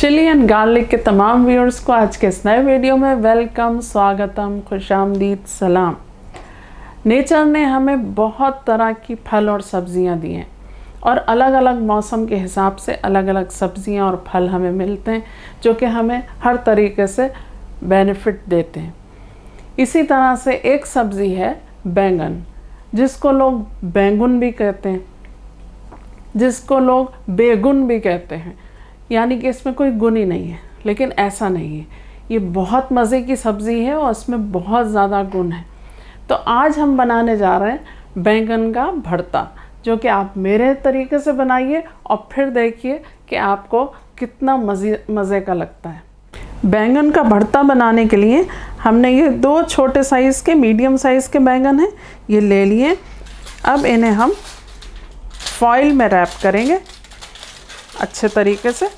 Chilli and garlic के तमाम viewers को आज के इस नए वीडियो में वेलकम, स्वागतम, खुशामदीद, सलाम। नेचर ने हमें बहुत तरह की फल और सब्जियां दी हैं और अलग अलग मौसम के हिसाब से अलग अलग सब्जियां और फल हमें मिलते हैं जो कि हमें हर तरीके से बेनिफिट देते हैं। इसी तरह से एक सब्ज़ी है बैंगन, जिसको लोग बैंगन भी कहते हैं, जिसको लोग बेगुन भी कहते हैं, यानी कि इसमें कोई गुण ही नहीं है। लेकिन ऐसा नहीं है, ये बहुत मज़े की सब्ज़ी है और इसमें बहुत ज़्यादा गुण है। तो आज हम बनाने जा रहे हैं बैंगन का भरता, जो कि आप मेरे तरीके से बनाइए और फिर देखिए कि आपको कितना मज़े का लगता है। बैंगन का भरता बनाने के लिए हमने ये दो छोटे साइज़ के मीडियम साइज़ के बैंगन हैं, ये ले लिए। अब इन्हें हम फॉइल में रैप करेंगे अच्छे तरीके से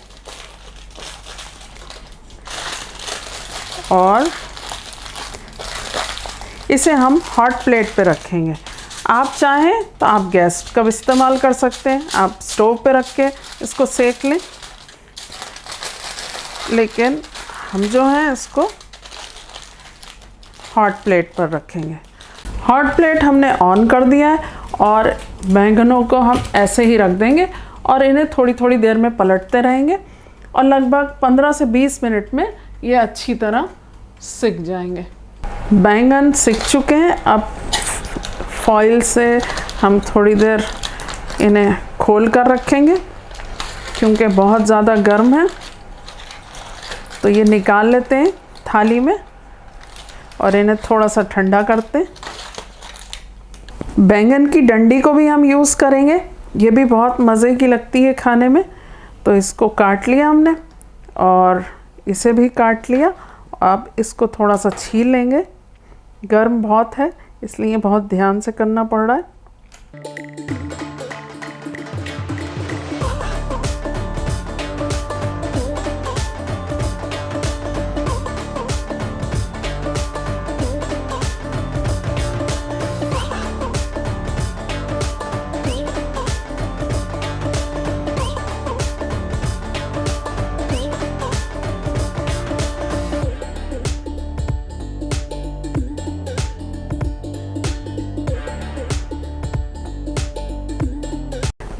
और इसे हम हॉट प्लेट पे रखेंगे। आप चाहें तो आप गैस का भी इस्तेमाल कर सकते हैं, आप स्टोव पे रख के इसको सेक लें, लेकिन हम जो है इसको हॉट प्लेट पर रखेंगे। हॉट प्लेट हमने ऑन कर दिया है और बैंगनों को हम ऐसे ही रख देंगे और इन्हें थोड़ी थोड़ी देर में पलटते रहेंगे और लगभग 15 से 20 मिनट में ये अच्छी तरह सिक जाएंगे। बैंगन सिक चुके हैं। अब फॉइल से हम थोड़ी देर इन्हें खोल कर रखेंगे क्योंकि बहुत ज़्यादा गर्म है। तो ये निकाल लेते हैं थाली में और इन्हें थोड़ा सा ठंडा करते हैं। बैंगन की डंडी को भी हम यूज़ करेंगे, ये भी बहुत मज़े की लगती है खाने में। तो इसको काट लिया हमने और इसे भी काट लिया। अब इसको थोड़ा सा छील लेंगे, गर्म बहुत है इसलिए बहुत ध्यान से करना पड़ रहा है।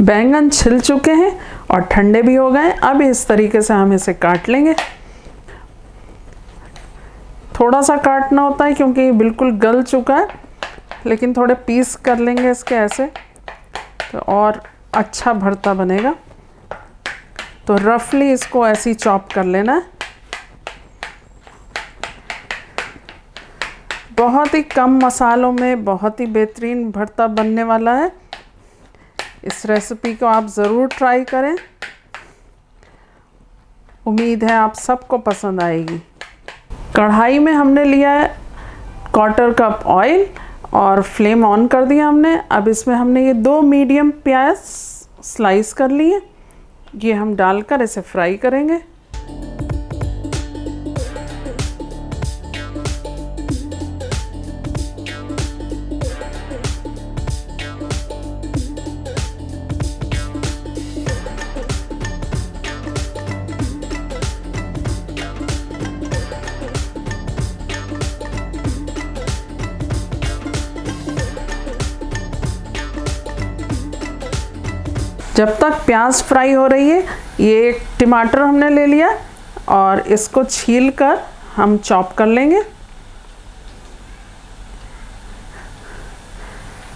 बैंगन छिल चुके हैं और ठंडे भी हो गए। अब इस तरीके से हम इसे काट लेंगे। थोड़ा सा काटना होता है क्योंकि ये बिल्कुल गल चुका है, लेकिन थोड़े पीस कर लेंगे इसके ऐसे तो और अच्छा भरता बनेगा। तो रफली इसको ऐसे ही चॉप कर लेना है। बहुत ही कम मसालों में बहुत ही बेहतरीन भरता बनने वाला है। इस रेसिपी को आप ज़रूर ट्राई करें, उम्मीद है आप सबको पसंद आएगी। कढ़ाई में हमने लिया है 1/4 कप ऑयल और फ्लेम ऑन कर दिया हमने। अब इसमें हमने ये 2 मीडियम प्याज स्लाइस कर लिए, ये हम डालकर इसे फ्राई करेंगे। जब तक प्याज फ्राई हो रही है, ये एक टमाटर हमने ले लिया और इसको छील कर हम चॉप कर लेंगे।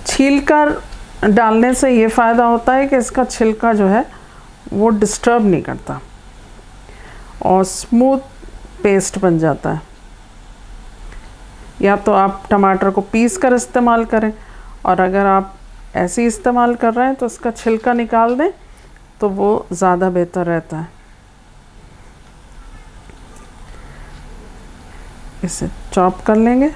छील कर डालने से ये फ़ायदा होता है कि इसका छिलका जो है वो डिस्टर्ब नहीं करता और स्मूथ पेस्ट बन जाता है। या तो आप टमाटर को पीस कर इस्तेमाल करें और अगर आप ऐसे ही इस्तेमाल कर रहे हैं तो इसका छिलका निकाल दें तो वो ज़्यादा बेहतर रहता है। इसे चॉप कर लेंगे।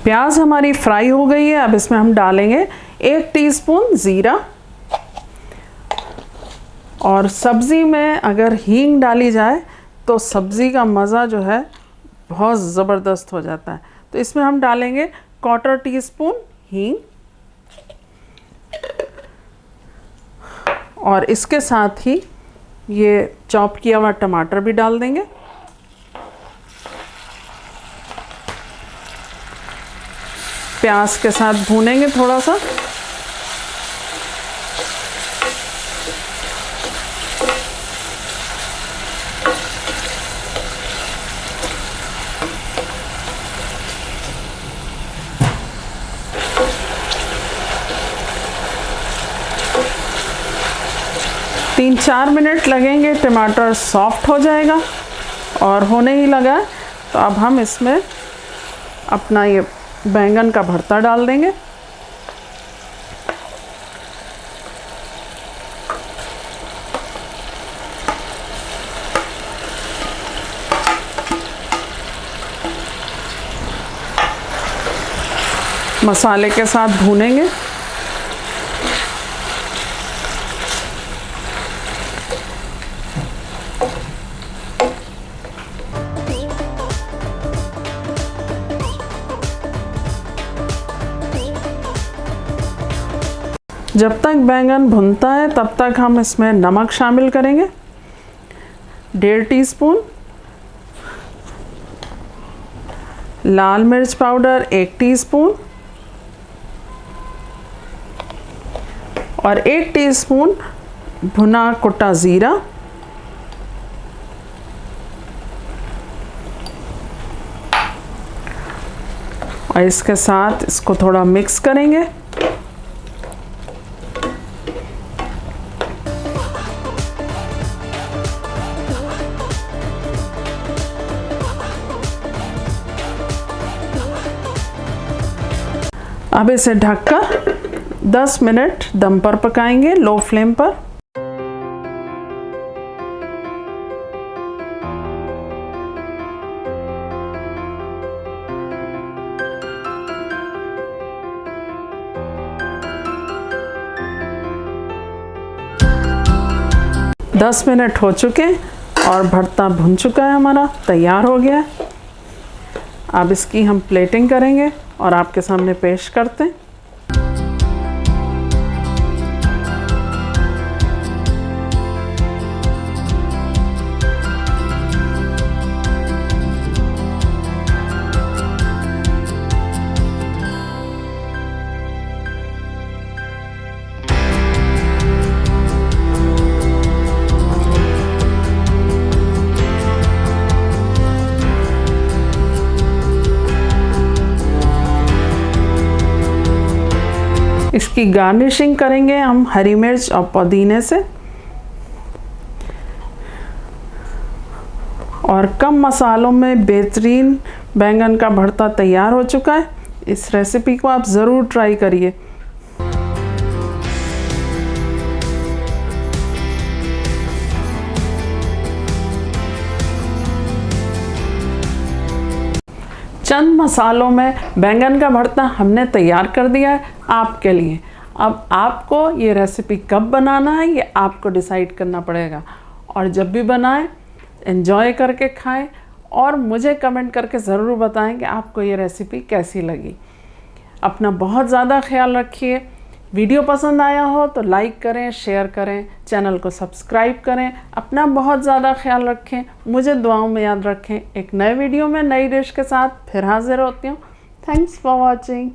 प्याज हमारी फ्राई हो गई है। अब इसमें हम डालेंगे 1 टीस्पून ज़ीरा। और सब्ज़ी में अगर हींग डाली जाए तो सब्ज़ी का मज़ा जो है बहुत ज़बरदस्त हो जाता है। तो इसमें हम डालेंगे 1/4 टीस्पून हींग और इसके साथ ही ये चॉप किया हुआ टमाटर भी डाल देंगे। प्याज के साथ भूनेंगे थोड़ा सा। तीन 4 मिनट लगेंगे, टमाटर सॉफ्ट हो जाएगा और होने ही लगा है। तो अब हम इसमें अपना ये बैंगन का भरता डाल देंगे। मसाले के साथ भूनेंगे। जब तक बैंगन भुनता है तब तक हम इसमें नमक शामिल करेंगे 1.5 टीस्पून, लाल मिर्च पाउडर 1 टीस्पून और 1 टीस्पून भुना कुटा ज़ीरा। और इसके साथ इसको थोड़ा मिक्स करेंगे। अब इसे ढककर 10 मिनट दम पर पकाएंगे, लो फ्लेम पर। दस मिनट हो चुके हैं और भरता भुन चुका है, हमारा तैयार हो गया है। अब इसकी हम प्लेटिंग करेंगे और आपके सामने पेश करते हैं। इसकी गार्निशिंग करेंगे हम हरी मिर्च और पुदीने से। और कम मसालों में बेहतरीन बैंगन का भरता तैयार हो चुका है। इस रेसिपी को आप ज़रूर ट्राई करिए। चंद मसालों में बैंगन का भरता हमने तैयार कर दिया है आपके लिए। अब आपको ये रेसिपी कब बनाना है ये आपको डिसाइड करना पड़ेगा। और जब भी बनाएं एंजॉय करके खाएं और मुझे कमेंट करके ज़रूर बताएं कि आपको ये रेसिपी कैसी लगी। अपना बहुत ज़्यादा ख्याल रखिए। वीडियो पसंद आया हो तो लाइक करें, शेयर करें, चैनल को सब्सक्राइब करें। अपना बहुत ज़्यादा ख्याल रखें, मुझे दुआओं में याद रखें। एक नए वीडियो में नई डिश के साथ फिर हाजिर होती हूँ। Thanks for watching.